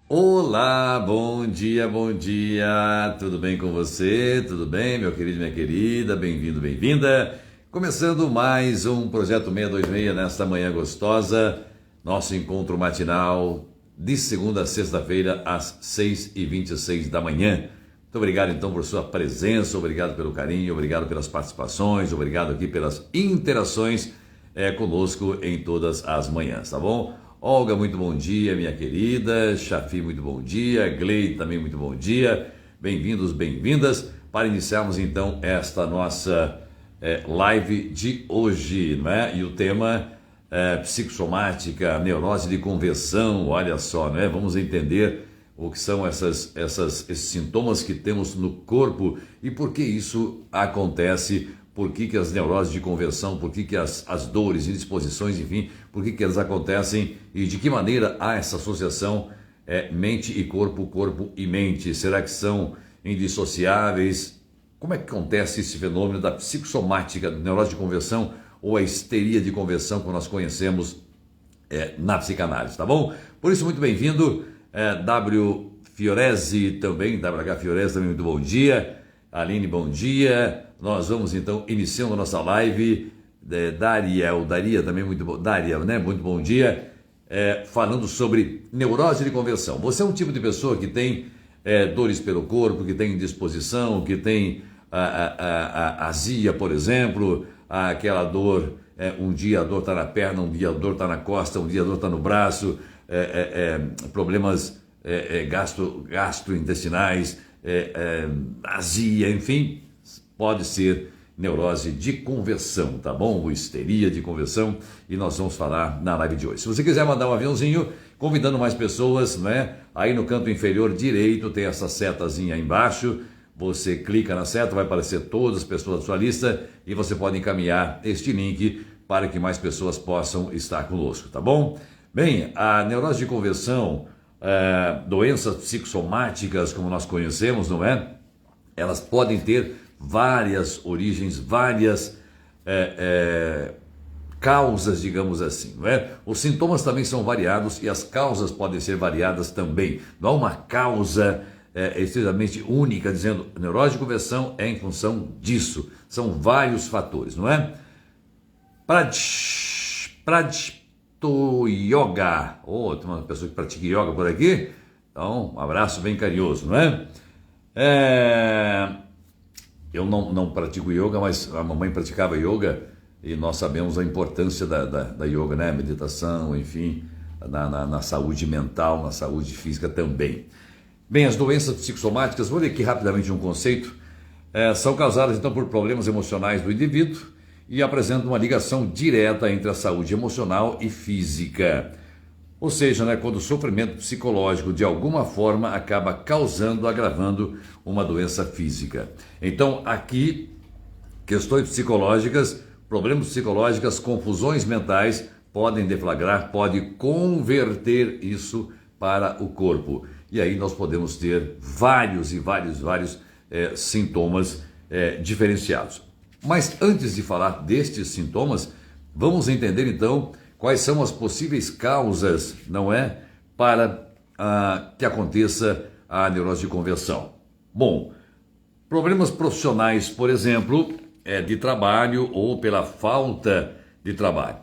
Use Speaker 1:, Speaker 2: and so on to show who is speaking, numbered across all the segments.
Speaker 1: Olá, bom dia, tudo bem com você? Tudo bem, meu querido, minha querida? Bem-vindo, bem-vinda. Começando mais um Projeto 626 nesta manhã gostosa, nosso encontro matinal de segunda a sexta-feira às 6h26 da manhã. Muito obrigado então por sua presença, obrigado pelo carinho, obrigado pelas participações, obrigado aqui pelas interações conosco em todas as manhãs, tá bom? Olga, muito bom dia, minha querida. Chafi, muito bom dia. Gleide, também muito bom dia. Bem-vindos, bem-vindas, para iniciarmos então esta nossa live de hoje, não é? E o tema é psicossomática, neurose de conversão, olha só, né? Vamos entender o que são esses sintomas que temos no corpo e por que isso acontece. Por que as neuroses de conversão, por que as dores, indisposições, enfim, por que elas acontecem e de que maneira há essa associação mente e corpo, corpo e mente? Será que são indissociáveis? Como é que acontece esse fenômeno da psicossomática, da neurose de conversão ou a histeria de conversão que nós conhecemos na psicanálise, tá bom? Por isso, muito bem-vindo, W. Fiorese também, WH Fiorese também, muito bom dia. Aline, bom dia. Nós vamos então iniciando a nossa live. Daria também muito bom. Daria, né? Muito bom dia. Falando sobre neurose de conversão. Você é um tipo de pessoa que tem dores pelo corpo, que tem indisposição, que tem azia, por exemplo, aquela dor. Um dia a dor está na perna, um dia a dor está na costa, um dia a dor está no braço, problemas gastrointestinais, azia, enfim. Pode ser neurose de conversão, tá bom? Ou histeria de conversão, e nós vamos falar na live de hoje. Se você quiser mandar um aviãozinho, convidando mais pessoas, né? Aí no canto inferior direito tem essa setazinha aí embaixo, você clica na seta, vai aparecer todas as pessoas da sua lista e você pode encaminhar este link para que mais pessoas possam estar conosco, tá bom? Bem, a neurose de conversão, doenças psicossomáticas, como nós conhecemos, não é? Elas podem ter várias origens, várias causas, digamos assim, não é? Os sintomas também são variados e as causas podem ser variadas também. Não há uma causa estritamente única, dizendo neurose de conversão é em função disso. São vários fatores, não é? Pradito Yoga. Tem uma pessoa que pratica yoga por aqui? Então, um abraço bem carinhoso, não é? Eu não pratico yoga, mas a mamãe praticava yoga e nós sabemos a importância da yoga, né? Meditação, enfim, na saúde mental, na saúde física também. Bem, as doenças psicossomáticas, vou ler aqui rapidamente um conceito, são causadas então por problemas emocionais do indivíduo e apresentam uma ligação direta entre a saúde emocional e física. Ou seja, né, quando o sofrimento psicológico de alguma forma acaba causando, agravando uma doença física. Então, aqui, questões psicológicas, problemas psicológicos, confusões mentais podem deflagrar, pode converter isso para o corpo. E aí nós podemos ter vários sintomas diferenciados. Mas antes de falar destes sintomas, vamos entender então quais são as possíveis causas, não é, para que aconteça a neurose de conversão. Bom, problemas profissionais, por exemplo, de trabalho ou pela falta de trabalho.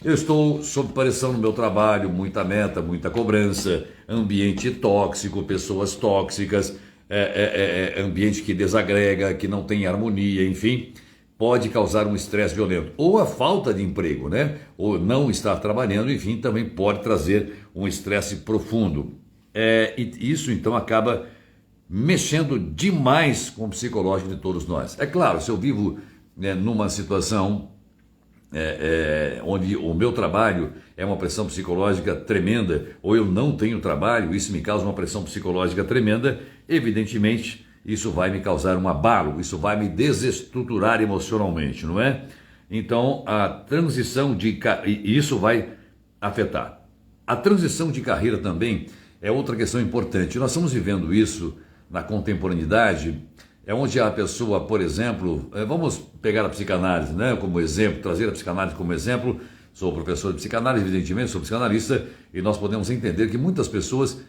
Speaker 1: Eu estou sob pressão no meu trabalho, muita meta, muita cobrança, ambiente tóxico, pessoas tóxicas, ambiente que desagrega, que não tem harmonia, enfim, pode causar um estresse violento. Ou a falta de emprego, né? Ou não estar trabalhando, enfim, também pode trazer um estresse profundo. E isso, então, acaba mexendo demais com o psicológico de todos nós. É claro, se eu vivo numa situação onde o meu trabalho é uma pressão psicológica tremenda, ou eu não tenho trabalho, isso me causa uma pressão psicológica tremenda, evidentemente isso vai me causar um abalo, isso vai me desestruturar emocionalmente, não é? Então, a transição e isso vai afetar. A transição de carreira também é outra questão importante. Nós estamos vivendo isso na contemporaneidade, onde a pessoa, por exemplo, vamos pegar a psicanálise, né, como exemplo, trazer a psicanálise como exemplo. Sou professor de psicanálise, evidentemente, sou psicanalista, e nós podemos entender que muitas pessoas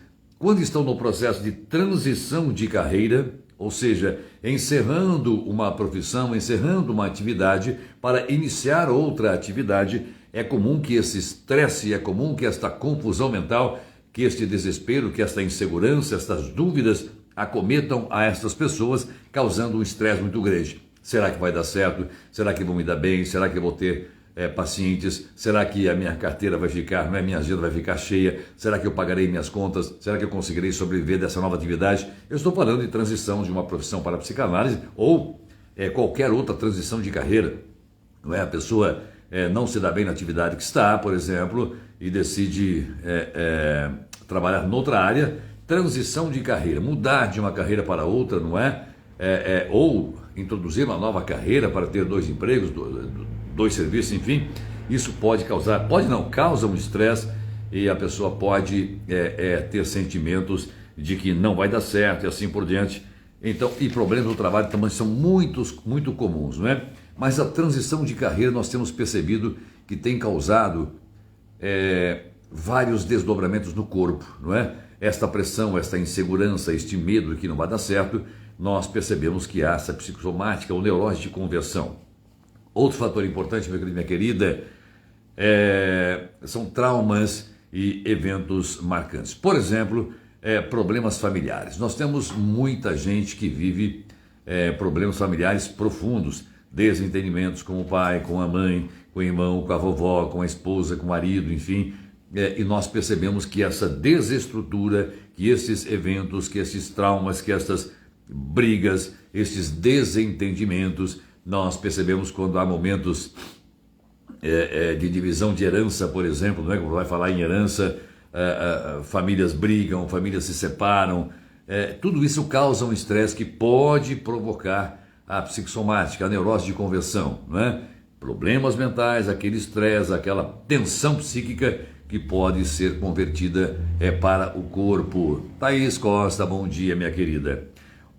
Speaker 1: quando estão no processo de transição de carreira, ou seja, encerrando uma profissão, encerrando uma atividade para iniciar outra atividade, é comum que esse estresse, é comum que esta confusão mental, que este desespero, que esta insegurança, estas dúvidas acometam a estas pessoas, causando um estresse muito grande. Será que vai dar certo? Será que vou me dar bem? Será que eu vou ter pacientes? Será que a minha carteira vai ficar, minha agenda vai ficar cheia? Será que eu pagarei minhas contas? Será que eu conseguirei sobreviver dessa nova atividade? Eu estou falando de transição de uma profissão para a psicanálise ou qualquer outra transição de carreira. Não é? A pessoa não se dá bem na atividade que está, por exemplo, e decide trabalhar noutra área, transição de carreira, mudar de uma carreira para outra, não é? Ou introduzir uma nova carreira para ter 2 empregos, 2 serviços, enfim, isso pode causar, causa um estresse e a pessoa pode ter sentimentos de que não vai dar certo e assim por diante. Então, e problemas do trabalho também são muito comuns, não é? Mas a transição de carreira nós temos percebido que tem causado vários desdobramentos no corpo, não é? Esta pressão, esta insegurança, este medo que não vai dar certo, nós percebemos que há essa psicossomática ou neurose de conversão. Outro fator importante, meu querido, minha querida, são traumas e eventos marcantes. Por exemplo, problemas familiares. Nós temos muita gente que vive problemas familiares profundos, desentendimentos com o pai, com a mãe, com o irmão, com a vovó, com a esposa, com o marido, enfim. E nós percebemos que essa desestrutura, que esses eventos, que esses traumas, que essas brigas, esses desentendimentos, nós percebemos quando há momentos de divisão de herança, por exemplo, não é? Como vai falar em herança, famílias brigam, famílias se separam, tudo isso causa um estresse que pode provocar a psicossomática, a neurose de conversão, não é? Problemas mentais, aquele estresse, aquela tensão psíquica que pode ser convertida para o corpo. Thaís Costa, bom dia, minha querida.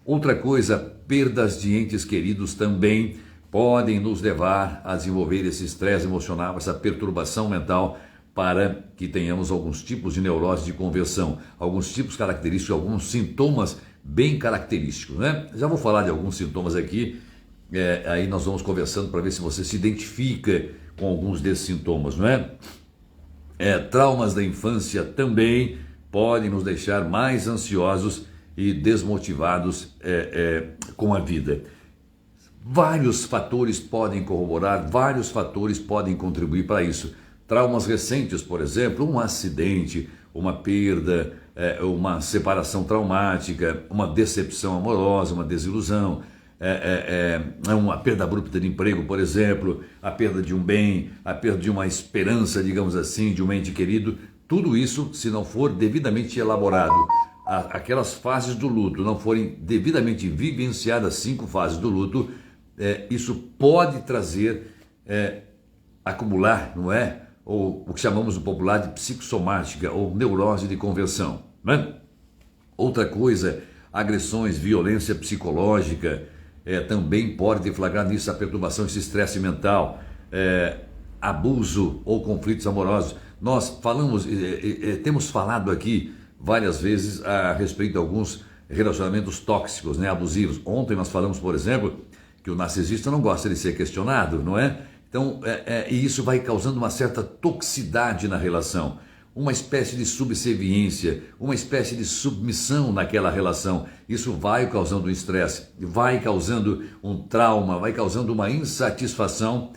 Speaker 1: Outra coisa, perdas de entes queridos também podem nos levar a desenvolver esse estresse emocional, essa perturbação mental, para que tenhamos alguns tipos de neurose de conversão, alguns tipos característicos, alguns sintomas bem característicos, né? Já vou falar de alguns sintomas aqui, aí nós vamos conversando para ver se você se identifica com alguns desses sintomas, não é? Traumas da infância também podem nos deixar mais ansiosos e desmotivados com a vida. Vários fatores podem corroborar, vários fatores podem contribuir para isso. Traumas recentes, por exemplo, um acidente, uma perda, uma separação traumática, uma decepção amorosa, uma desilusão, uma perda abrupta de emprego, por exemplo, a perda de um bem, a perda de uma esperança, digamos assim, de um ente querido. Tudo isso, se não for devidamente elaborado, aquelas fases do luto não forem devidamente vivenciadas, 5 fases do luto, isso pode trazer, acumular, não é? Ou o que chamamos no popular de psicossomática ou neurose de conversão, não é? Outra coisa, agressões, violência psicológica, também pode deflagrar nisso a perturbação, esse estresse mental, abuso ou conflitos amorosos. Nós temos falado aqui várias vezes a respeito de alguns relacionamentos tóxicos, né, abusivos. Ontem nós falamos, por exemplo, que o narcisista não gosta de ser questionado, não é? Então, e isso vai causando uma certa toxicidade na relação, uma espécie de subserviência, uma espécie de submissão naquela relação. Isso vai causando um estresse, vai causando um trauma, vai causando uma insatisfação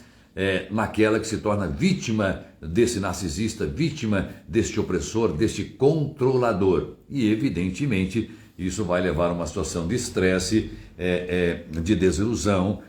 Speaker 1: naquela que se torna vítima desse narcisista, vítima deste opressor, deste controlador. E, evidentemente, isso vai levar a uma situação de estresse, de desilusão,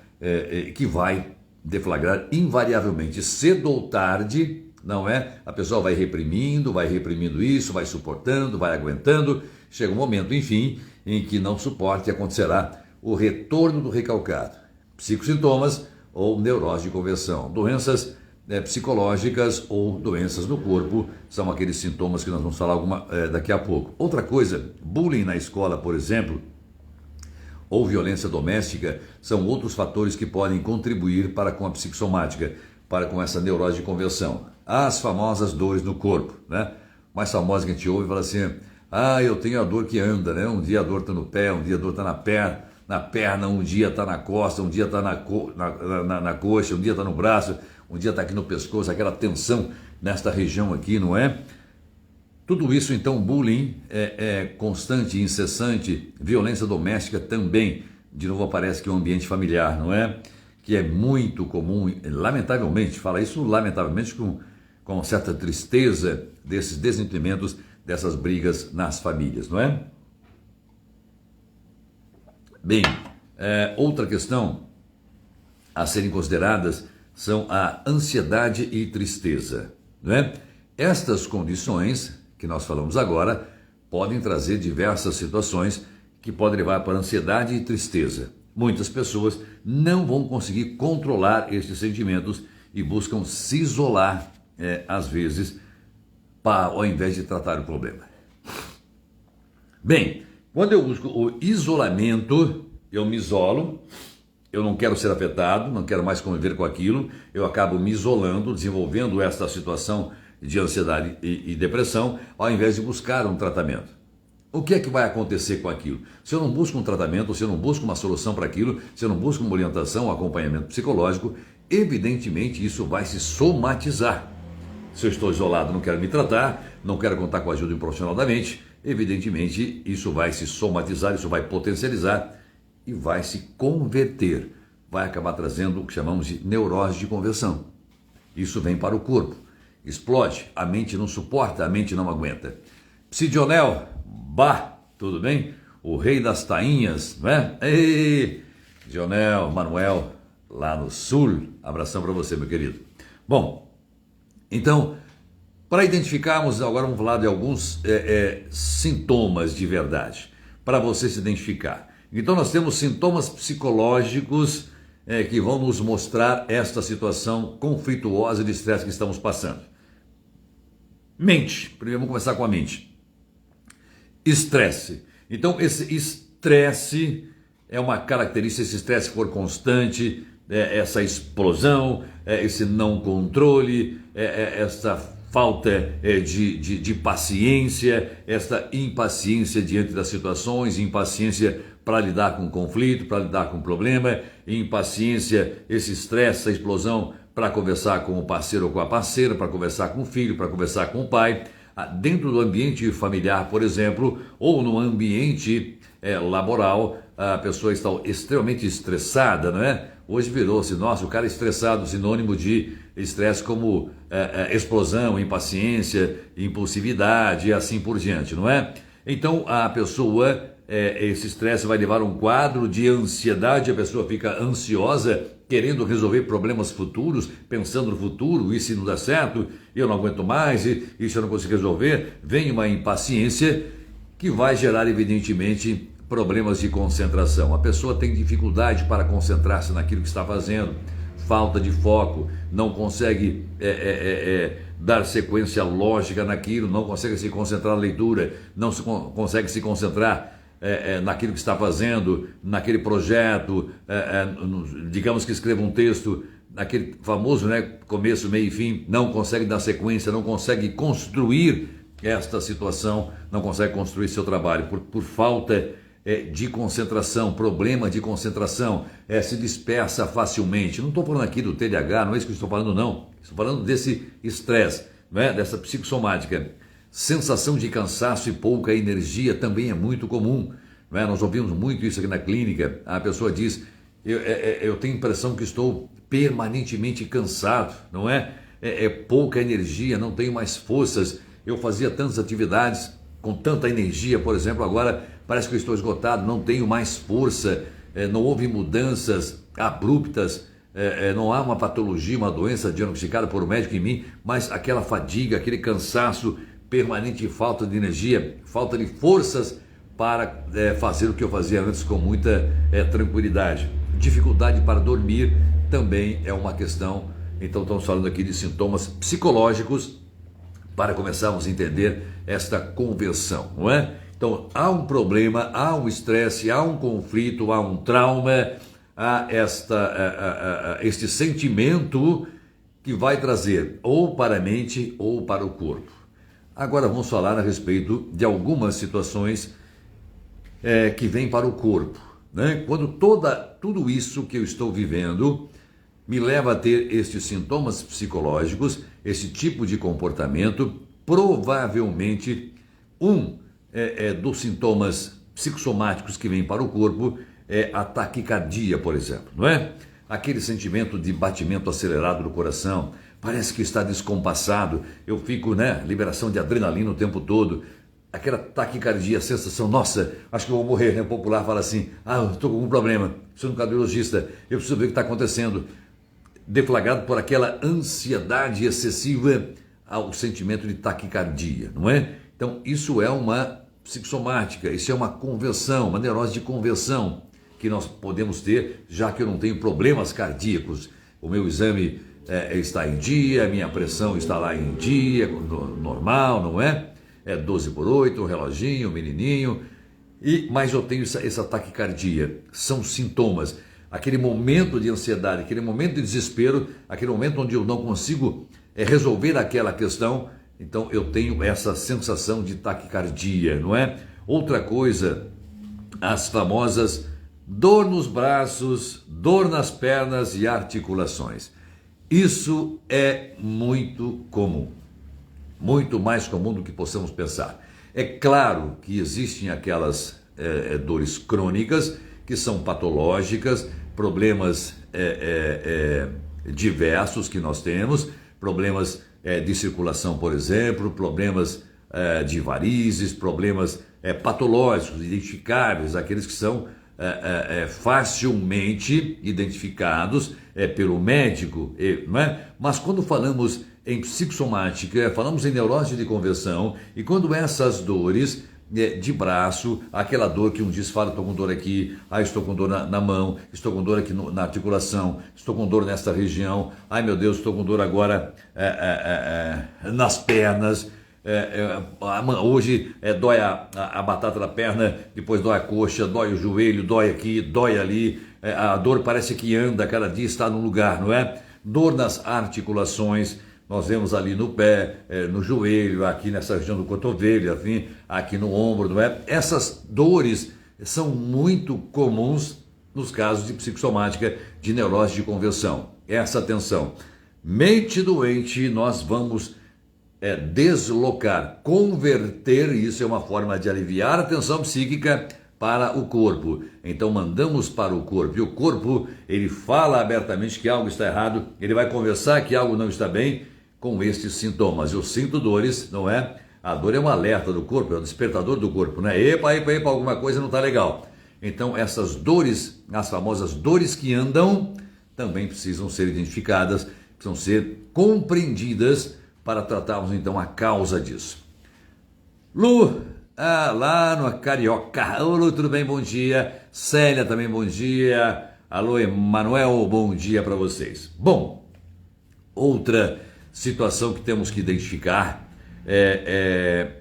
Speaker 1: que vai deflagrar invariavelmente, cedo ou tarde, não é? A pessoa vai reprimindo isso, vai suportando, vai aguentando, chega um momento, enfim, em que não suporta e acontecerá o retorno do recalcado. Psicossintomas ou neurose de conversão. Doenças psicológicas ou doenças no corpo são aqueles sintomas que nós vamos falar daqui a pouco. Outra coisa, bullying na escola, por exemplo, ou violência doméstica, são outros fatores que podem contribuir para com a psicossomática, para com essa neurose de conversão. As famosas dores no corpo, né? Mais famosa que a gente ouve, fala assim, Eu tenho a dor que anda, né? Um dia a dor está no pé, um dia a dor está na perna, um dia está na costa, um dia está na coxa, um dia está no braço, um dia está aqui no pescoço, aquela tensão nesta região aqui, não é? Tudo isso, então, bullying é constante, incessante, violência doméstica também. De novo aparece que é um ambiente familiar, não é? Que é muito comum, lamentavelmente, fala isso lamentavelmente com certa tristeza desses desentendimentos, dessas brigas nas famílias, não é? Bem, outra questão a serem consideradas são a ansiedade e tristeza, não é? Estas condições que nós falamos agora podem trazer diversas situações que podem levar para ansiedade e tristeza. Muitas pessoas não vão conseguir controlar estes sentimentos e buscam se isolar, às vezes, ao invés de tratar o problema. Bem, quando eu busco o isolamento, eu me isolo, eu não quero ser afetado, não quero mais conviver com aquilo, eu acabo me isolando, desenvolvendo esta situação de ansiedade e depressão, ao invés de buscar um tratamento. O que é que vai acontecer com aquilo? Se eu não busco um tratamento, se eu não busco uma solução para aquilo, se eu não busco uma orientação, um acompanhamento psicológico, evidentemente isso vai se somatizar. Se eu estou isolado, não quero me tratar, não quero contar com a ajuda de um profissional da mente, evidentemente isso vai se somatizar, isso vai potencializar e vai se converter. Vai acabar trazendo o que chamamos de neurose de conversão. Isso vem para o corpo, explode, a mente não suporta, a mente não aguenta. Psidionel, tudo bem? O rei das tainhas, não é? Ei, Dionel, Manuel, lá no sul, abração para você, meu querido. Bom, então, para identificarmos, agora vamos falar de alguns sintomas de verdade, para você se identificar. Então nós temos sintomas psicológicos que vão nos mostrar esta situação conflituosa de estresse que estamos passando. Mente, primeiro vamos começar com a mente. Estresse. Então esse estresse é uma característica, esse estresse for constante, essa explosão, esse não controle, essa falta de paciência, essa impaciência diante das situações, impaciência para lidar com o conflito, para lidar com o problema, impaciência, esse estresse, essa explosão para conversar com o parceiro ou com a parceira, para conversar com o filho, para conversar com o pai, dentro do ambiente familiar, por exemplo, ou no ambiente laboral, a pessoa está extremamente estressada, não é? Hoje virou-se, nossa, o cara estressado, sinônimo de estresse como explosão, impaciência, impulsividade e assim por diante, não é? Então a pessoa, esse estresse vai levar a um quadro de ansiedade, a pessoa fica ansiosa, querendo resolver problemas futuros, pensando no futuro, e se não dá certo, eu não aguento mais, e se eu não consigo resolver, vem uma impaciência que vai gerar, evidentemente, problemas de concentração. A pessoa tem dificuldade para concentrar-se naquilo que está fazendo, falta de foco, não consegue dar sequência lógica naquilo, não consegue se concentrar na leitura, não consegue se concentrar naquilo que está fazendo, naquele projeto, digamos que escreva um texto, naquele famoso, começo, meio e fim, não consegue dar sequência, não consegue construir esta situação, não consegue construir seu trabalho por falta de concentração, problema de concentração, se dispersa facilmente. Não estou falando aqui do TDAH, não é isso que eu estou falando, não. Estou falando desse estresse, dessa psicossomática. Sensação de cansaço e pouca energia também é muito comum. Nós ouvimos muito isso aqui na clínica. A pessoa diz, eu tenho a impressão que estou permanentemente cansado, não é? Pouca energia, não tenho mais forças. Eu fazia tantas atividades com tanta energia, por exemplo, agora parece que eu estou esgotado, não tenho mais força, não houve mudanças abruptas, não há uma patologia, uma doença diagnosticada por um médico em mim, mas aquela fadiga, aquele cansaço permanente, falta de energia, falta de forças para fazer o que eu fazia antes com muita tranquilidade. Dificuldade para dormir também é uma questão. Então estamos falando aqui de sintomas psicológicos para começarmos a entender esta conversão, não é? Então há um problema, há um estresse, há um conflito, há um trauma, há este sentimento que vai trazer ou para a mente ou para o corpo. Agora vamos falar a respeito de algumas situações que vêm para o corpo, né? Quando tudo isso que eu estou vivendo me leva a ter estes sintomas psicológicos, esse tipo de comportamento, provavelmente dos sintomas psicossomáticos que vêm para o corpo é a taquicardia, por exemplo, não é? Aquele sentimento de batimento acelerado do coração, parece que está descompassado, eu fico, liberação de adrenalina o tempo todo, aquela taquicardia, a sensação, nossa, acho que eu vou morrer, né? O popular fala assim, eu estou com algum problema, preciso de um cardiologista, eu preciso ver o que está acontecendo, deflagrado por aquela ansiedade excessiva ao sentimento de taquicardia, não é? Então, isso é uma psicossomática, isso é uma conversão, uma neurose de conversão que nós podemos ter, já que eu não tenho problemas cardíacos. O meu exame está em dia, a minha pressão está lá em dia, normal, não é? É 12/8, um reloginho, um menininho, mas eu tenho essa taquicardia. São sintomas, aquele momento de ansiedade, aquele momento de desespero, aquele momento onde eu não consigo resolver aquela questão, então eu tenho essa sensação de taquicardia, não é? Outra coisa, as famosas dor nos braços, dor nas pernas e articulações. Isso é muito comum, muito mais comum do que possamos pensar. É claro que existem aquelas dores crônicas que são patológicas, problemas diversos que nós temos, problemas de circulação, por exemplo, problemas de varizes, problemas patológicos, identificáveis, aqueles que são facilmente identificados pelo médico, não é? Mas quando falamos em psicossomática, falamos em neurose de conversão, e quando essas dores de braço, aquela dor que um diz, fala, estou com dor aqui, estou com dor na mão, estou com dor aqui na articulação, estou com dor nesta região, ai meu Deus, estou com dor agora nas pernas, hoje dói a batata da perna, depois dói a coxa, dói o joelho, dói aqui, dói ali, a dor parece que anda, cada dia está num lugar, não é? Dor nas articulações, nós vemos ali no pé, no joelho, aqui nessa região do cotovelo, assim, aqui no ombro, não é? Essas dores são muito comuns nos casos de psicossomática, de neurose de conversão. Essa atenção, mente doente, nós vamos deslocar, converter, isso é uma forma de aliviar a tensão psíquica para o corpo. Então mandamos para o corpo, e o corpo, ele fala abertamente que algo está errado, ele vai conversar que algo não está bem com estes sintomas. Eu sinto dores, não é? A dor é um alerta do corpo, é um despertador do corpo, né? Epa, alguma coisa não está legal. Então essas dores, as famosas dores que andam, também precisam ser identificadas, precisam ser compreendidas para tratarmos então a causa disso. Lu, lá no Carioca. Ô Lu, tudo bem? Bom dia. Célia também, bom dia. Alô, Emanuel, bom dia para vocês. Bom, outra situação que temos que identificar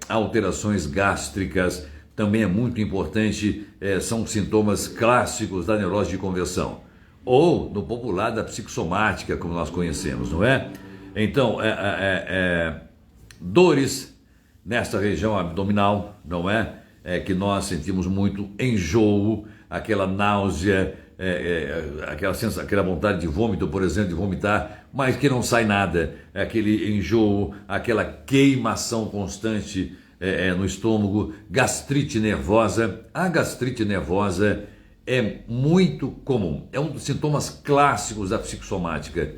Speaker 1: alterações gástricas, também é muito importante, são sintomas clássicos da neurose de conversão, ou no popular da psicossomática, como nós conhecemos, não é? Então, dores nesta região abdominal, não é? Que nós sentimos muito enjoo, aquela náusea, aquela vontade de vômito, por exemplo, de vomitar, mas que não sai nada, aquele enjoo, aquela queimação constante no estômago, gastrite nervosa. A gastrite nervosa é muito comum, é um dos sintomas clássicos da psicossomática.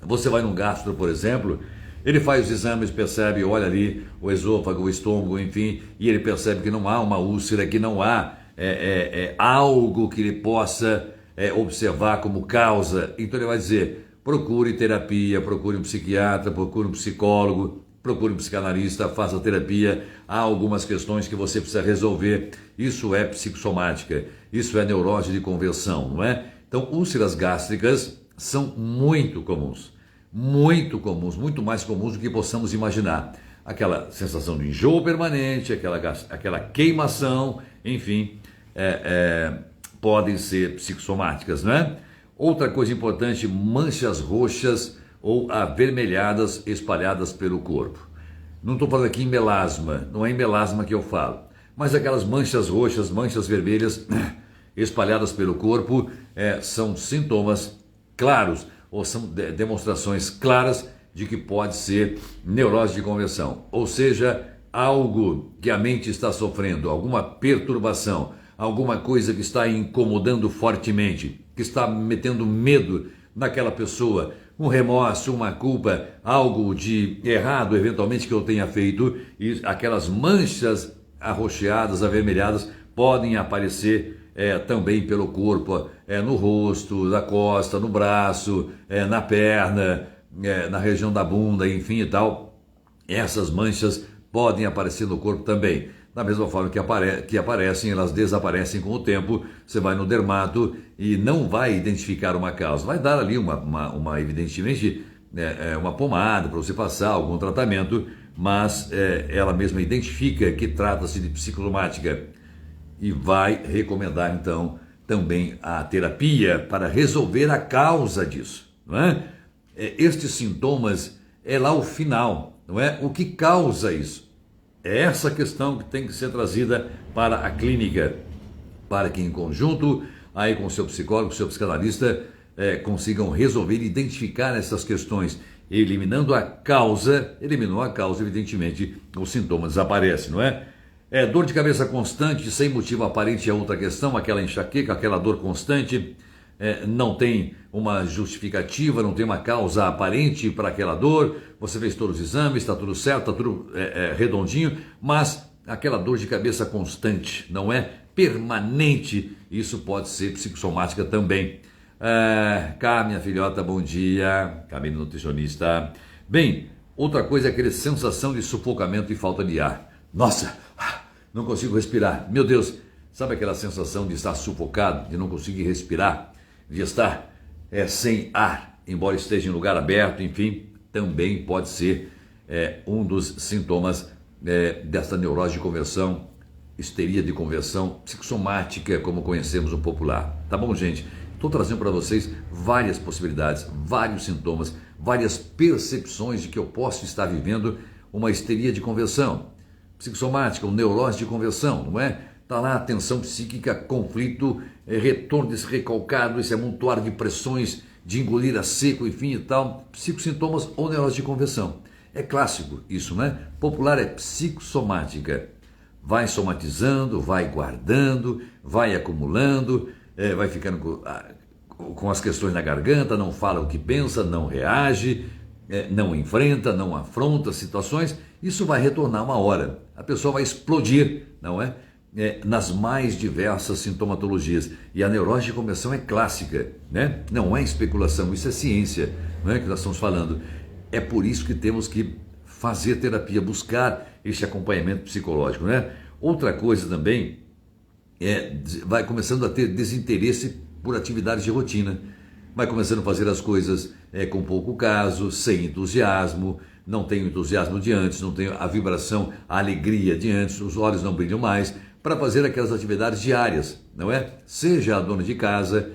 Speaker 1: Você vai num gastro, por exemplo, ele faz os exames, percebe, olha ali o esôfago, o estômago, enfim, e ele percebe que não há uma úlcera, que não há algo que ele possa observar como causa. Então ele vai dizer, procure terapia, procure um psiquiatra, procure um psicólogo, procure um psicanalista, faça terapia. Há algumas questões que você precisa resolver. Isso é psicossomática, isso é neurose de conversão, não é? Então, úlceras gástricas são muito comuns, muito mais comuns do que possamos imaginar. Aquela sensação de enjoo permanente, aquela queimação, enfim, podem ser psicossomáticas, não é? Outra coisa importante, manchas roxas ou avermelhadas espalhadas pelo corpo. Não estou falando aqui em melasma, não é em melasma que eu falo, mas aquelas manchas roxas, manchas vermelhas espalhadas pelo corpo são sintomas claros ou são demonstrações claras de que pode ser neurose de conversão, ou seja, algo que a mente está sofrendo, alguma perturbação, alguma coisa que está incomodando fortemente, que está metendo medo naquela pessoa, um remorso, uma culpa, algo de errado eventualmente que eu tenha feito, e aquelas manchas arroxeadas, avermelhadas, podem aparecer também pelo corpo, no rosto, na costa, no braço, na perna, na região da bunda, enfim e tal. Essas manchas podem aparecer no corpo também. Da mesma forma que aparecem, elas desaparecem com o tempo. Você vai no dermato e não vai identificar uma causa. Vai dar ali evidentemente, uma pomada para você passar, algum tratamento, mas ela mesma identifica que trata-se de psicossomática e vai recomendar, então, também a terapia para resolver a causa disso, não é? Estes sintomas é lá o final, não é? O que causa isso? É essa questão que tem que ser trazida para a clínica, para que em conjunto, aí com o seu psicólogo, o seu psicanalista, consigam resolver e identificar essas questões. Eliminando a causa, eliminou a causa, evidentemente, os sintomas desaparecem, não é? Dor de cabeça constante, sem motivo aparente é outra questão, aquela enxaqueca, aquela dor constante, não tem uma justificativa, não tem uma causa aparente para aquela dor, você fez todos os exames, está tudo certo, está tudo redondinho, mas aquela dor de cabeça constante, não é permanente, isso pode ser psicossomática também. Cá, minha filhota, bom dia, Camila nutricionista. Bem, outra coisa é aquela sensação de sufocamento e falta de ar. Nossa, não consigo respirar, meu Deus, sabe aquela sensação de estar sufocado, de não conseguir respirar? De estar sem ar, embora esteja em lugar aberto, enfim, também pode ser um dos sintomas desta neurose de conversão, histeria de conversão psicossomática, como conhecemos o popular. Tá bom, gente? Estou trazendo para vocês várias possibilidades, vários sintomas, várias percepções de que eu posso estar vivendo uma histeria de conversão psicossomática, uma neurose de conversão, não é? Está lá a tensão psíquica, conflito, retorno desse recalcado, esse amontoar de pressões, de engolir a seco, enfim e tal, psicossintomas ou neurose de conversão. É clássico isso, né? Popular é psicossomática. Vai somatizando, vai guardando, vai acumulando, vai ficando com as questões na garganta, não fala o que pensa, não reage, não enfrenta, não afronta situações. Isso vai retornar uma hora. A pessoa vai explodir, não é? Nas mais diversas sintomatologias. E a neurose de conversão é clássica, né? Não é especulação, isso é ciência, não é que nós estamos falando. É por isso que temos que fazer terapia, buscar esse acompanhamento psicológico, né? Outra coisa também vai começando a ter desinteresse por atividades de rotina. Vai começando a fazer as coisas com pouco caso, sem entusiasmo, não tem o entusiasmo de antes, não tem a vibração, a alegria de antes, os olhos não brilham mais, para fazer aquelas atividades diárias, não é? Seja a dona de casa,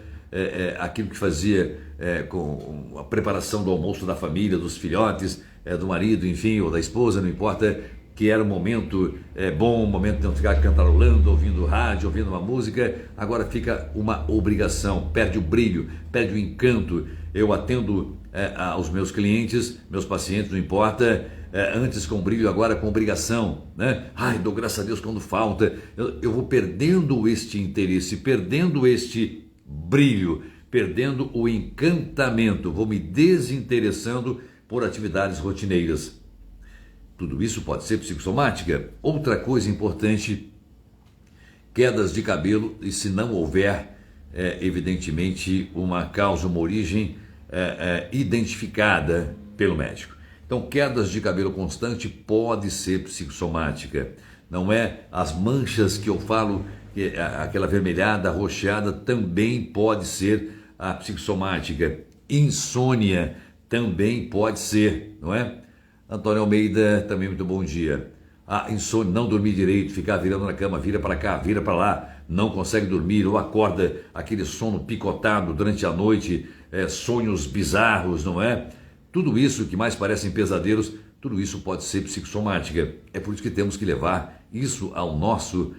Speaker 1: aquilo que fazia com a preparação do almoço da família, dos filhotes, do marido, enfim, ou da esposa, não importa, que era um momento bom, um momento de não ficar cantarolando, ouvindo rádio, ouvindo uma música, agora fica uma obrigação, perde o brilho, perde o encanto. Eu atendo aos meus clientes, meus pacientes, não importa, antes com brilho, agora com obrigação, né? Ai, dou graças a Deus quando falta. Eu vou perdendo este interesse, perdendo este brilho, perdendo o encantamento, vou me desinteressando por atividades rotineiras. Tudo isso pode ser psicossomática. Outra coisa importante, quedas de cabelo, e se não houver, evidentemente, uma causa, uma origem identificada pelo médico. Então, quedas de cabelo constante pode ser psicossomática. Não é as manchas que eu falo, aquela vermelhada, roxeada, também pode ser a psicossomática. Insônia também pode ser, não é? Antônio Almeida, também muito bom dia. Insônia, não dormir direito, ficar virando na cama, vira para cá, vira para lá, não consegue dormir, ou acorda aquele sono picotado durante a noite, sonhos bizarros, não é? Tudo isso que mais parecem pesadelos tudo isso pode ser psicossomática. É por isso que temos que levar isso ao nosso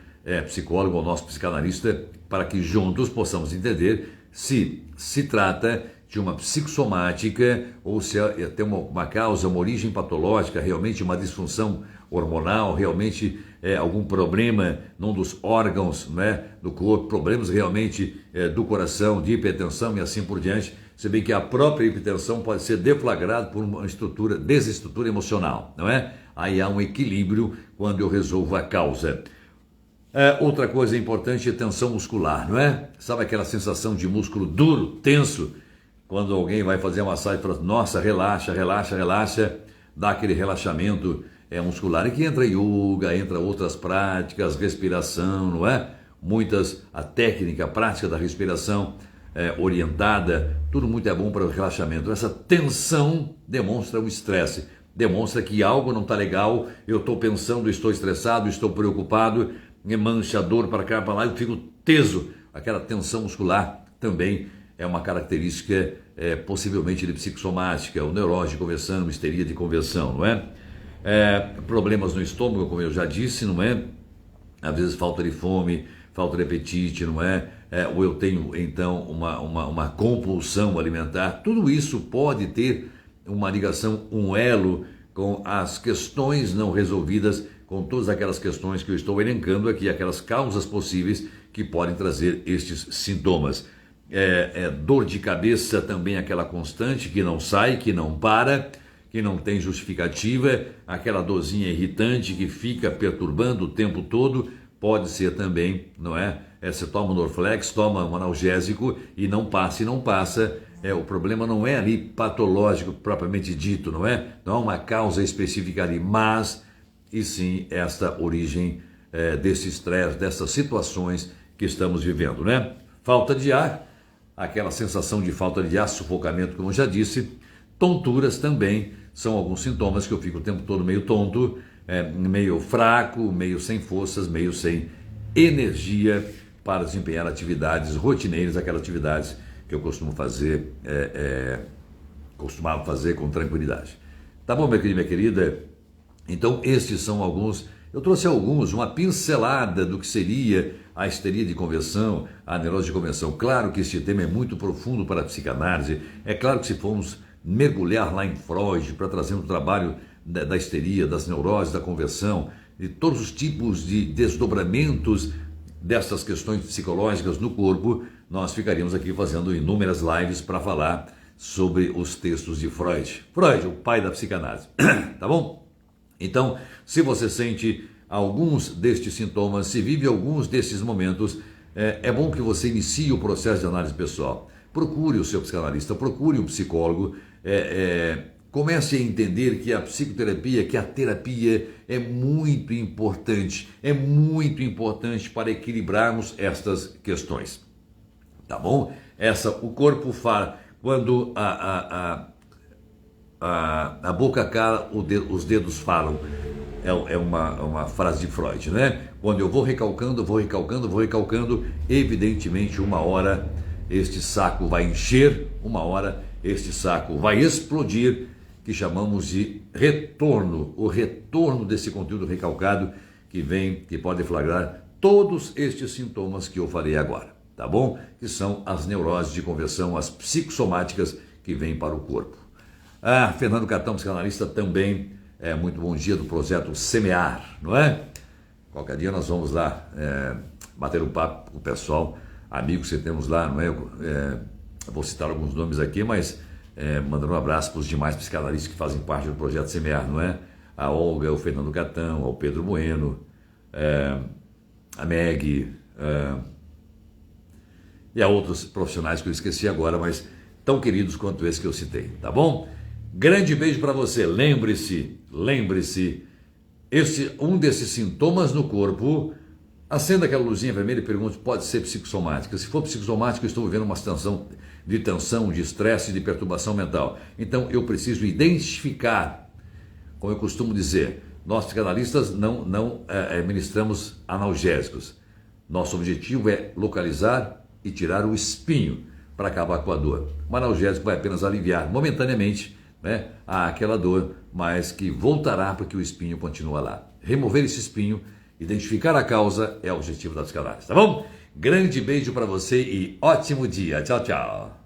Speaker 1: psicólogo, ao nosso psicanalista, para que juntos possamos entender se se trata de uma psicossomática ou se tem uma causa, uma origem patológica, realmente uma disfunção hormonal, realmente algum problema num dos órgãos, né, do corpo, problemas realmente do coração, de hipertensão e assim por diante. Se bem que a própria hipertensão pode ser deflagrada por uma desestrutura emocional, não é? Aí há um equilíbrio quando eu resolvo a causa. Outra coisa importante é tensão muscular, não é? Sabe aquela sensação de músculo duro, tenso? Quando alguém vai fazer uma massagem e fala, nossa, relaxa, relaxa, relaxa, dá aquele relaxamento muscular. E que entra yoga, entra outras práticas, respiração, não é? A técnica, a prática da respiração orientada, tudo muito é bom para o relaxamento. Essa tensão demonstra o estresse, demonstra que algo não está legal, eu estou pensando, estou estressado, estou preocupado, mancha dor para cá, para lá, eu fico teso. Aquela tensão muscular também é uma característica possivelmente de psicossomática, o neurose de conversão, histeria de conversão, não é? Problemas no estômago, como eu já disse, não é? Às vezes falta de fome, falta de apetite, não é? Ou eu tenho então uma compulsão alimentar. Tudo isso pode ter uma ligação, um elo com as questões não resolvidas, com todas aquelas questões que eu estou elencando aqui, aquelas causas possíveis que podem trazer estes sintomas. Dor de cabeça também, aquela constante que não sai, que não para, que não tem justificativa, aquela dorzinha irritante que fica perturbando o tempo todo, pode ser também, não é? Você toma um Norflex, toma um analgésico e não passa, o problema não é ali patológico propriamente dito, não é? Não há uma causa específica ali, mas e sim esta origem desse estresse, dessas situações que estamos vivendo, né? Falta de ar, aquela sensação de falta de ar, sufocamento, como eu já disse. Tonturas também são alguns sintomas que eu fico o tempo todo meio tonto, meio fraco, meio sem forças, meio sem energia para desempenhar atividades rotineiras, aquelas atividades que eu costumava fazer com tranquilidade. Tá bom, minha querida, minha querida? Então, estes são alguns, eu trouxe uma pincelada do que seria a histeria de conversão, a neurose de conversão. Claro que este tema é muito profundo para a psicanálise, é claro que se formos mergulhar lá em Freud para trazer um trabalho da histeria, das neuroses, da conversão, de todos os tipos de desdobramentos dessas questões psicológicas no corpo, nós ficaríamos aqui fazendo inúmeras lives para falar sobre os textos de Freud. Freud, o pai da psicanálise, tá bom? Então, se você sente alguns destes sintomas, se vive alguns desses momentos, é bom que você inicie o processo de análise pessoal. Procure o seu psicanalista, procure um psicólogo, comece a entender que a psicoterapia, que a terapia é muito importante para equilibrarmos estas questões, tá bom? O corpo fala, quando a boca cala, os dedos falam, é uma frase de Freud, né? Quando eu vou recalcando, evidentemente uma hora este saco vai encher, uma hora este saco vai explodir, que chamamos de retorno, o retorno desse conteúdo recalcado que pode flagrar todos estes sintomas que eu falei agora, tá bom? Que são as neuroses de conversão, as psicossomáticas que vêm para o corpo. Fernando Catão, psicanalista, também muito bom dia do projeto Semear, não é? Qualquer dia nós vamos lá bater um papo com o pessoal, amigos que temos lá, não é? Eu vou citar alguns nomes aqui, mas mandando um abraço para os demais psicanalistas que fazem parte do projeto Semear, não é? A Olga, o Fernando Catão, o Pedro Bueno, a Meg, e a outros profissionais que eu esqueci agora, mas tão queridos quanto esse que eu citei, tá bom? Grande beijo para você. Lembre-se, um desses sintomas no corpo, acenda aquela luzinha vermelha e pergunte, pode ser psicossomática. Se for psicossomática, eu estou vivendo uma situação de tensão, de estresse, de perturbação mental. Então, eu preciso identificar, como eu costumo dizer, nós psicanalistas não ministramos analgésicos. Nosso objetivo é localizar e tirar o espinho para acabar com a dor. O analgésico vai apenas aliviar momentaneamente né? Há aquela dor, mas que voltará porque o espinho continua lá. Remover esse espinho, identificar a causa é o objetivo das Canárias, tá bom? Grande beijo para você e ótimo dia. Tchau, tchau.